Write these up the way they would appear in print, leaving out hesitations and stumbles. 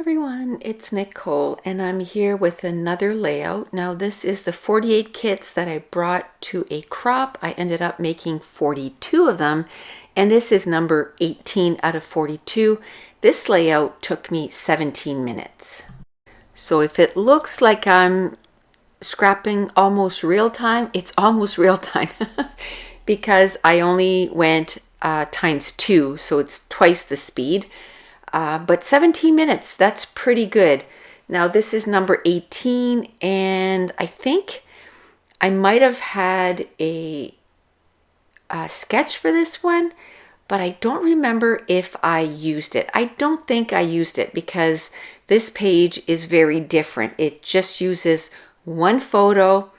Everyone, it's Nicole and I'm here with another layout. Now this is the 48 kits that I brought to a crop. I ended up making 42 of them and this is number 18 out of 42. This layout took me 17 minutes. So if it looks like I'm scrapping almost real time, it's almost real time because I only went times 2, so it's twice the speed. But 17 minutes, that's pretty good. Now this is number 18 and I think I might have had a sketch for this one, but I don't remember if I used it. I don't think I used it because this page is very different. It just uses one photo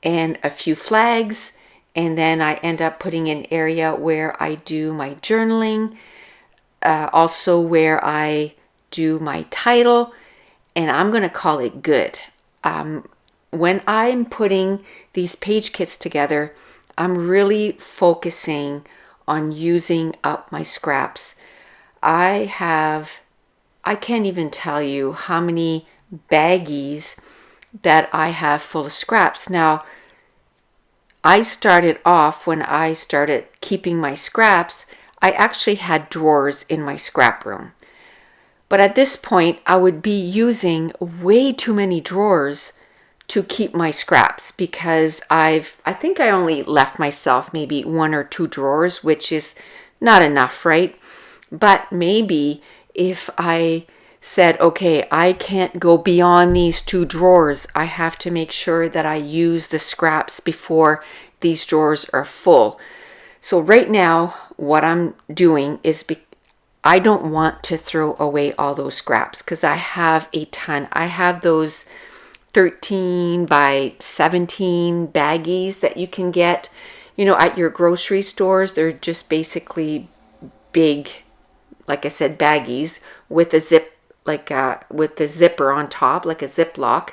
and a few flags, and then I end up putting an area where I do my journaling, also where I do my title, and I'm going to call it good. When I'm putting these page kits together, I'm really focusing on using up my scraps. I can't even tell you how many baggies that I have full of scraps. Now, I started off when I started keeping my scraps, I actually had drawers in my scrap room. But at this point, I would be using way too many drawers to keep my scraps because I think I only left myself maybe 1 or 2 drawers, which is not enough, right? But maybe if I said, okay, I can't go beyond these 2 drawers, I have to make sure that I use the scraps before these drawers are full. So right now, what I'm doing is I don't want to throw away all those scraps because I have a ton. I have those 13 by 17 baggies that you can get, at your grocery stores. They're just basically big, like I said, baggies with a zip, with the zipper on top, like a Ziploc.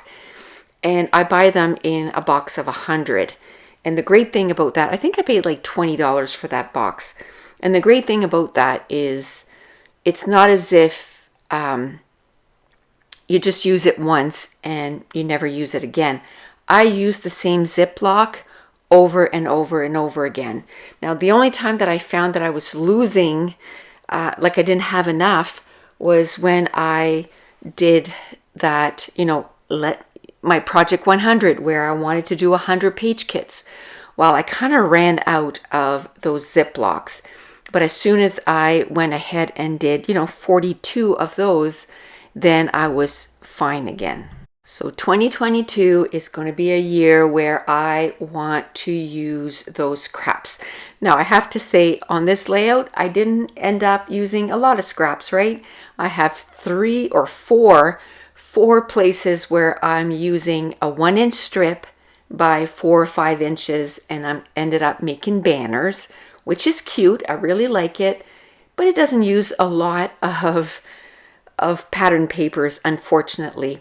And I buy them in a box of 100. And the great thing about that, I think I paid like $20 for that box. And the great thing about that is it's not as if you just use it once and you never use it again. I use the same Ziploc over and over and over again. Now, the only time that I found that I was losing, like I didn't have enough, was when I did that, my project 100 where I wanted to do 100 page kits. Well, I kind of ran out of those Ziplocs, but as soon as I went ahead and did 42 of those, then I was fine again. So 2022 is going to be a year where I want to use those scraps. Now I have to say, on this layout I didn't end up using a lot of scraps, right? I have 3 or 4 places where I'm using a 1-inch strip by 4 or 5 inches, and I ended up making banners, which is cute. I really like it, but it doesn't use a lot of pattern papers, unfortunately.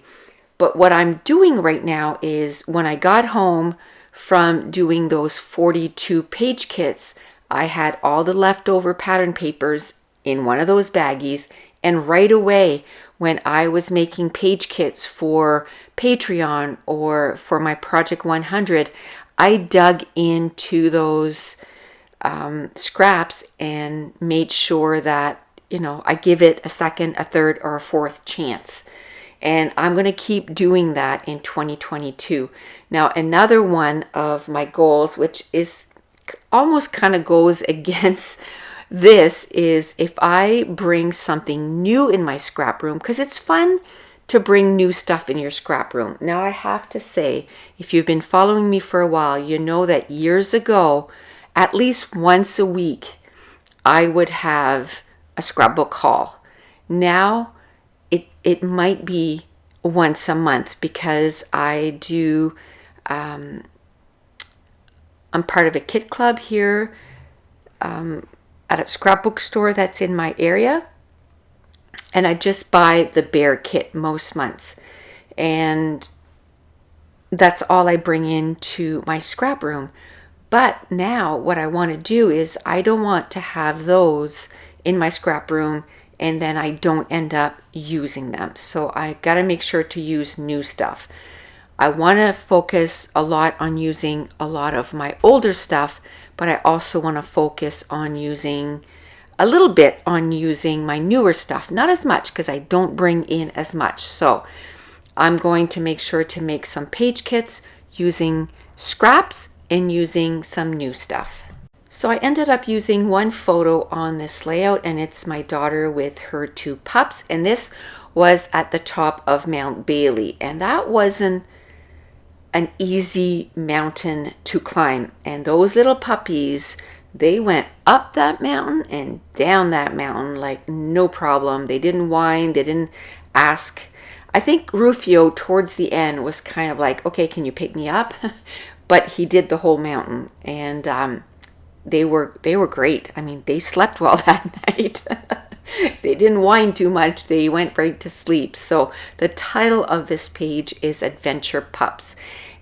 But what I'm doing right now is when I got home from doing those 42 page kits, I had all the leftover pattern papers in one of those baggies, and right away when I was making page kits for Patreon or for my Project 100, I dug into those scraps and made sure that, I give it a second, a third, or a fourth chance. And I'm going to keep doing that in 2022. Now, another one of my goals, which is almost kind of goes against this, is if I bring something new in my scrap room, because it's fun to bring new stuff in your scrap room. Now, I have to say, if you've been following me for a while, you know that years ago, at least once a week, I would have a scrapbook haul. Now, it might be once a month because I do, I'm part of a kit club here at a scrapbook store that's in my area. And I just buy the bare kit most months. And that's all I bring into my scrap room. But now what I want to do is I don't want to have those in my scrap room and then I don't end up using them. So I got to make sure to use new stuff. I want to focus a lot on using a lot of my older stuff, but I also want to focus on using a little bit on using my newer stuff. Not as much because I don't bring in as much. So I'm going to make sure to make some page kits using scraps and using some new stuff. So I ended up using one photo on this layout, and it's my daughter with her 2 pups, and this was at the top of Mount Bailey, and that wasn't an easy mountain to climb. And those little puppies, they went up that mountain and down that mountain like no problem. They didn't whine, they didn't ask. I think Rufio towards the end was kind of like, okay, can you pick me up? But he did the whole mountain, and they were great. I mean, they slept well that night. They didn't whine too much. They went right to sleep. So the title of this page is Adventure Pups.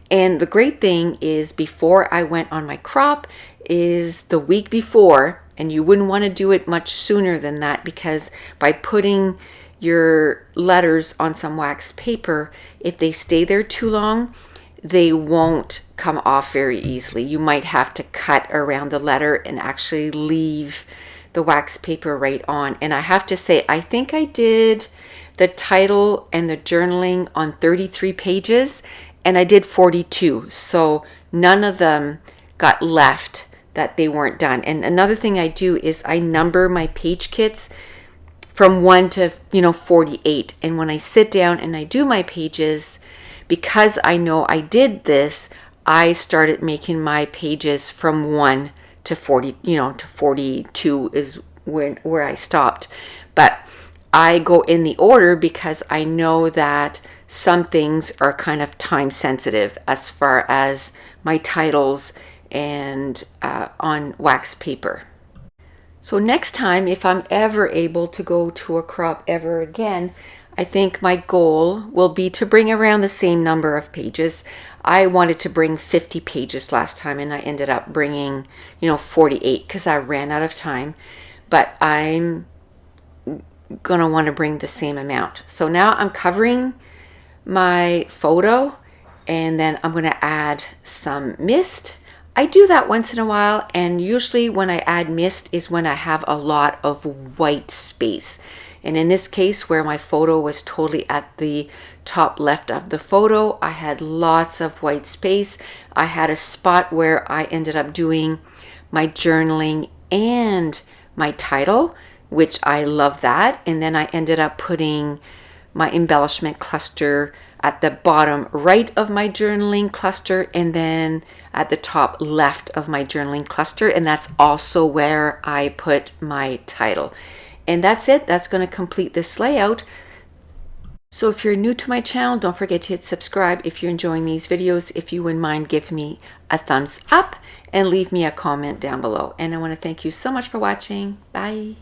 And the great thing is, before I went on my crop is the week before, and you wouldn't want to do it much sooner than that, because by putting your letters on some wax paper, if they stay there too long, they won't come off very easily. You might have to cut around the letter and actually leave the wax paper right on. And I have to say, I think I did the title and the journaling on 33 pages, and I did 42. So none of them got left that they weren't done. And another thing I do is I number my page kits from 1 to 48. And when I sit down and I do my pages, because I know I did this, I started making my pages from 1 to 40, to 42 is where I stopped. But I go in the order because I know that some things are kind of time sensitive as far as my titles and on wax paper. So next time, if I'm ever able to go to a crop ever again, I think my goal will be to bring around the same number of pages. I wanted to bring 50 pages last time, and I ended up bringing 48 because I ran out of time. But I'm gonna want to bring the same amount. So now I'm covering my photo, and then I'm gonna add some mist. I do that once in a while, and usually when I add mist is when I have a lot of white space. And in this case, where my photo was totally at the top left of the photo, I had lots of white space. I had a spot where I ended up doing my journaling and my title, which I love that. And then I ended up putting my embellishment cluster at the bottom right of my journaling cluster, and then at the top left of my journaling cluster. And that's also where I put my title. And that's it. That's going to complete this layout. So if you're new to my channel, don't forget to hit subscribe. If you're enjoying these videos, if you wouldn't mind, give me a thumbs up and leave me a comment down below. And I want to thank you so much for watching. Bye.